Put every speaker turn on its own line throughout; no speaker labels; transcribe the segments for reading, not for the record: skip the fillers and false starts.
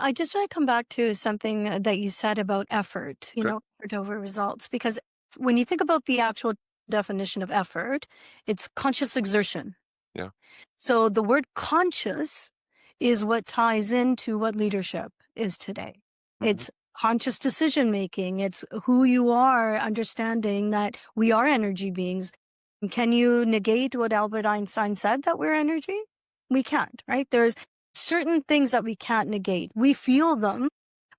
I just want to come back to something that you said about effort,
Okay.
effort over results, because when you think about the actual definition of effort, it's conscious exertion.
Yeah.
So the word conscious is what ties into what leadership is today.
Mhm.
It's conscious decision making. It's who you are, understanding that we are energy beings. Can you negate what Albert Einstein said, that we're energy? We can't, right? There's certain things that we can't negate. We feel them,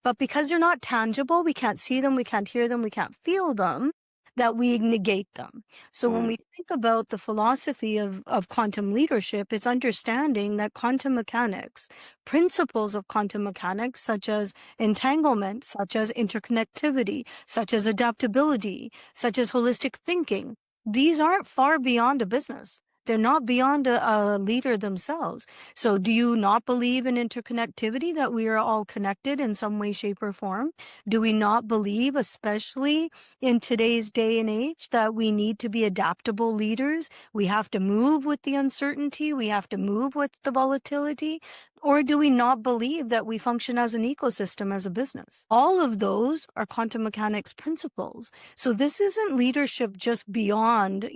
but because they're not tangible, we can't see them, we can't hear them, we can't feel them, that we negate them. So when
Mm.
we think about the philosophy of quantum leadership, it's understanding that quantum mechanics, principles of quantum mechanics, such as entanglement, such as interconnectivity, such as adaptability, such as holistic thinking, these aren't far beyond a business. They're not beyond a leader themselves. So do you not believe in interconnectivity, that we are all connected in some way, shape, or form? Do we not believe, especially in today's day and age, that we need to be adaptable leaders? We have to move with the uncertainty. We have to move with the volatility. Or do we not believe that we function as an ecosystem, as a business? All of those are quantum mechanics principles. So this isn't leadership just beyond,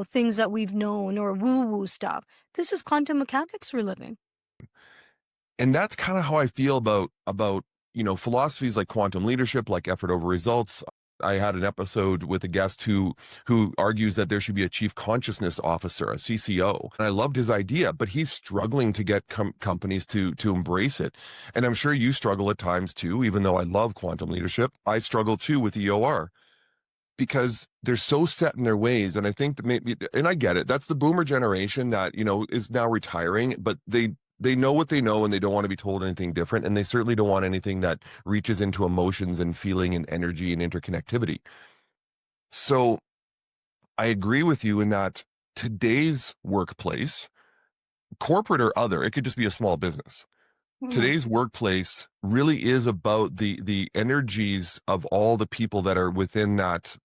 things that we've known or woo-woo stuff. This is quantum mechanics we're living.
And that's kind of how I feel about philosophies like quantum leadership, like effort over results. I had an episode with a guest who argues that there should be a chief consciousness officer, a CCO. And I loved his idea, but he's struggling to get companies to embrace it. And I'm sure you struggle at times too, even though I love quantum leadership. I struggle too with EOR because they're so set in their ways. And I think that maybe, and I get it, that's the boomer generation that, is now retiring, but they know what they know and they don't want to be told anything different. And they certainly don't want anything that reaches into emotions and feeling and energy and interconnectivity. So I agree with you in that today's workplace, corporate or other, it could just be a small business.
Mhm.
Today's workplace really is about the energies of all the people that are within that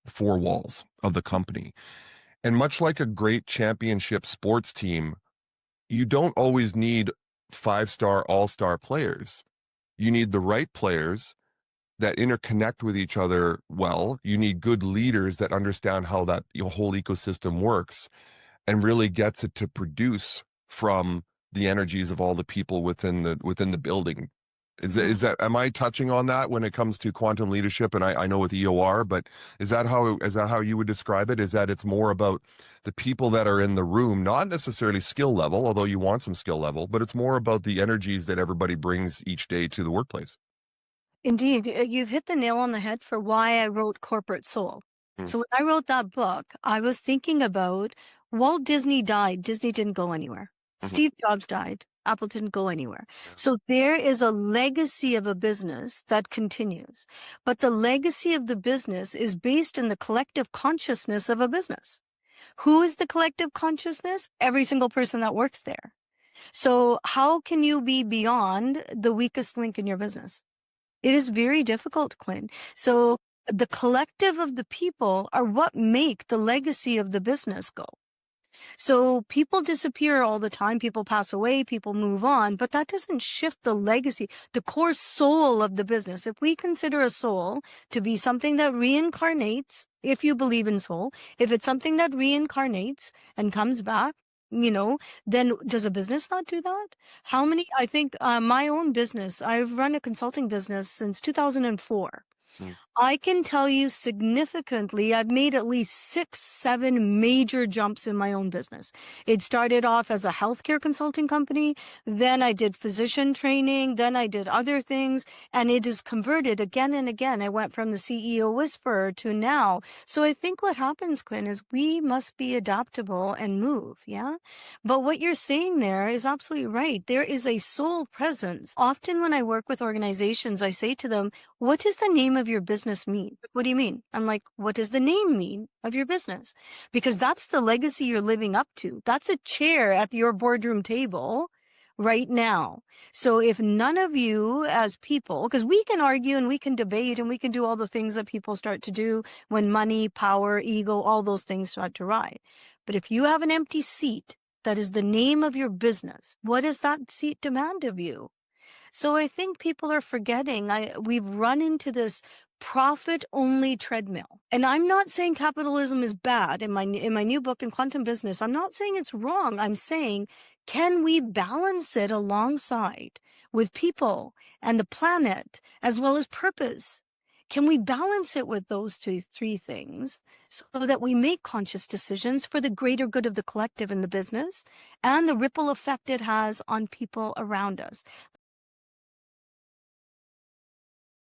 four walls of the company. And much like a great championship sports team, you don't always need five-star, all-star players. You need the right players that interconnect with each other well. You need good leaders that understand how that your whole ecosystem works and really gets it to produce from the energies of all the people within the building. Is that am I touching on that when it comes to quantum leadership? And I know with EOR, but is that how you would describe it? Is that it's more about the people that are in the room, not necessarily skill level, although you want some skill level, but it's more about the energies that everybody brings each day to the workplace.
Indeed, you've hit the nail on the head for why I wrote Corporate Soul.
Mm.
So when I wrote that book, I was thinking about Walt Disney died. Disney didn't go anywhere.
Mhm.
Steve Jobs died. Apple didn't go anywhere.
Yeah.
So there is a legacy of a business that continues. But the legacy of the business is based in the collective consciousness of a business. Who is the collective consciousness? Every single person that works there. So how can you be beyond the weakest link in your business? It is very difficult, Quinn. So the collective of the people are what make the legacy of the business go. So people disappear all the time. People pass away. People move on, but that doesn't shift the legacy, the core soul of the business. If we consider a soul to be something that reincarnates, if you believe in soul, if it's something that reincarnates and comes back, then does a business not do that? I think my own business, I've run a consulting business since 2004.
Mm.
I can tell you significantly, I've made at least 6, 7 major jumps in my own business. It started off as a healthcare consulting company. Then I did physician training. Then I did other things, and it is converted again and again. I went from the CEO whisperer to now. So I think what happens, Quinn, is we must be adaptable and move. Yeah. But what you're saying there is absolutely right. There is a soul presence. Often when I work with organizations, I say to them, what does the name of your business mean? What do you mean? I'm like, what does the name mean of your business? Because that's the legacy you're living up to. That's a chair at your boardroom table right now. So if none of you as people, because we can argue and we can debate and we can do all the things that people start to do when money, power, ego, all those things start to ride. But if you have an empty seat that is the name of your business, what does that seat demand of you? So I think people are forgetting. We've run into this profit only treadmill. And I'm not saying capitalism is bad. In my new book in Quantum Business, I'm not saying it's wrong. I'm saying, can we balance it alongside with people and the planet as well as purpose? Can we balance it with those three things so that we make conscious decisions for the greater good of the collective in the business and the ripple effect it has on people around us?